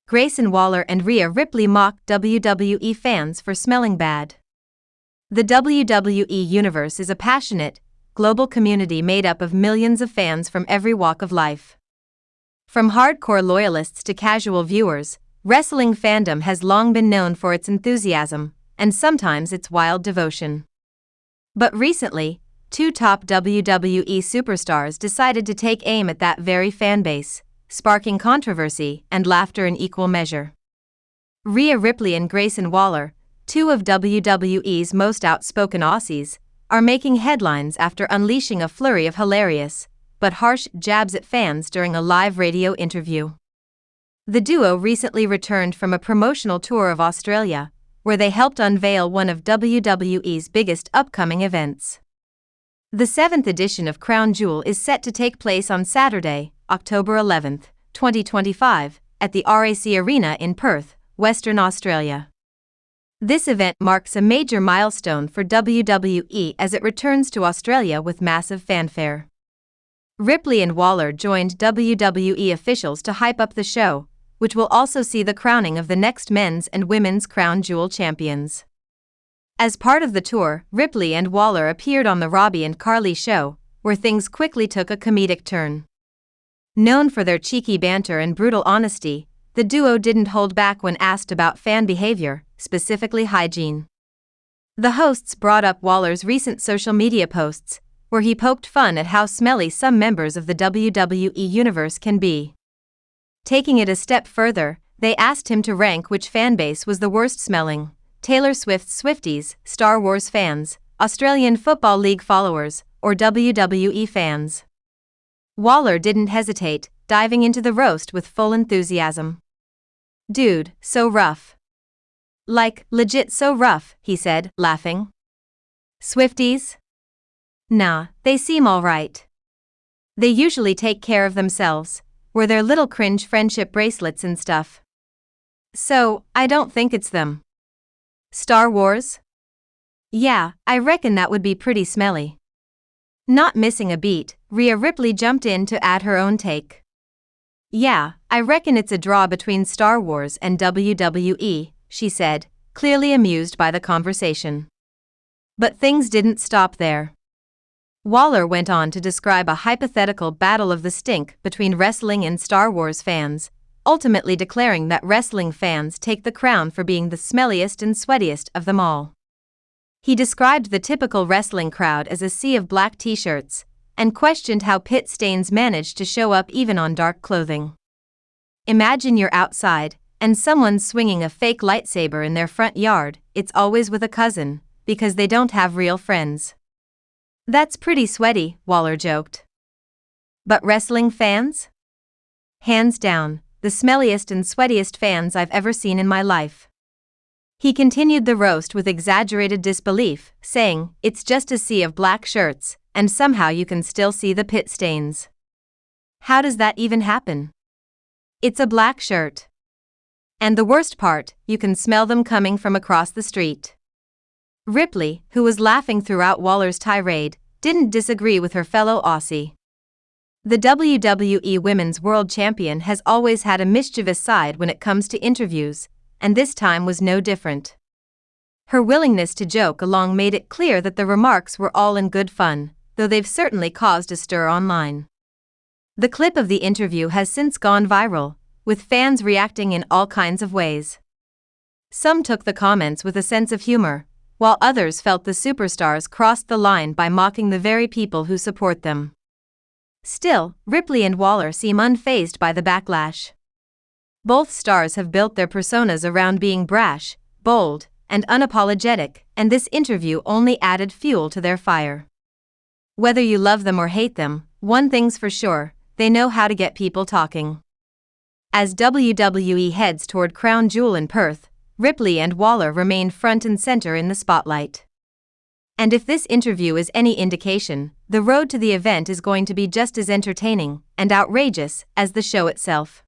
Grayson Waller and Rhea Ripley mock WWE fans for smelling bad. The WWE Universe is a passionate, global community made up of millions of fans from every walk of life. From hardcore loyalists to casual viewers, wrestling fandom has long been known for its enthusiasm, and sometimes its wild devotion. But recently, two top WWE superstars decided to take aim at that very fanbase, sparking controversy and laughter in equal measure. Rhea Ripley and Grayson Waller, two of WWE's most outspoken Aussies, are making headlines after unleashing a flurry of hilarious, but harsh jabs at fans during a live radio interview. The duo recently returned from a promotional tour of Australia, where they helped unveil one of WWE's biggest upcoming events. The 7th edition of Crown Jewel is set to take place on Saturday, October 11, 2025, at the RAC Arena in Perth, Western Australia. This event marks a major milestone for WWE as it returns to Australia with massive fanfare. Ripley and Waller joined WWE officials to hype up the show, which will also see the crowning of the next men's and women's Crown Jewel champions. As part of the tour, Ripley and Waller appeared on the Robbie and Carly show, where things quickly took a comedic turn. Known for their cheeky banter and brutal honesty, the duo didn't hold back when asked about fan behavior, specifically hygiene. The hosts brought up Waller's recent social media posts, where he poked fun at how smelly some members of the WWE universe can be. Taking it a step further, they asked him to rank which fanbase was the worst smelling: Taylor Swift's Swifties, Star Wars fans, Australian Football League followers, or WWE fans. Waller didn't hesitate, diving into the roast with full enthusiasm. "Dude, so rough. Like, legit so rough," he said, laughing. "Swifties? Nah, they seem alright. They usually take care of themselves, wear their little cringe friendship bracelets and stuff. So, I don't think it's them. Star Wars? Yeah, I reckon that would be pretty smelly." Not missing a beat, Rhea Ripley jumped in to add her own take. "Yeah, I reckon it's a draw between Star Wars and WWE," she said, clearly amused by the conversation. But things didn't stop there. Waller went on to describe a hypothetical battle of the stink between wrestling and Star Wars fans, ultimately declaring that wrestling fans take the crown for being the smelliest and sweatiest of them all. He described the typical wrestling crowd as a sea of black t-shirts, and questioned how pit stains manage to show up even on dark clothing. Imagine you're outside, and someone's swinging a fake lightsaber in their front yard. It's always with a cousin, because they don't have real friends. "That's pretty sweaty," Waller joked. But wrestling fans? Hands down, the smelliest and sweatiest fans I've ever seen in my life. He continued the roast with exaggerated disbelief, saying, "It's just a sea of black shirts, and somehow you can still see the pit stains. How does that even happen? It's a black shirt. And the worst part, you can smell them coming from across the street." Ripley, who was laughing throughout Waller's tirade, didn't disagree with her fellow Aussie. The WWE Women's World Champion has always had a mischievous side when it comes to interviews, and this time was no different. Her willingness to joke along made it clear that the remarks were all in good fun, though they've certainly caused a stir online. The clip of the interview has since gone viral, with fans reacting in all kinds of ways. Some took the comments with a sense of humor, while others felt the superstars crossed the line by mocking the very people who support them. Still, Ripley and Waller seem unfazed by the backlash. Both stars have built their personas around being brash, bold, and unapologetic, and this interview only added fuel to their fire. Whether you love them or hate them, one thing's for sure, they know how to get people talking. As WWE heads toward Crown Jewel in Perth, Ripley and Waller remain front and center in the spotlight. And if this interview is any indication, the road to the event is going to be just as entertaining and outrageous as the show itself.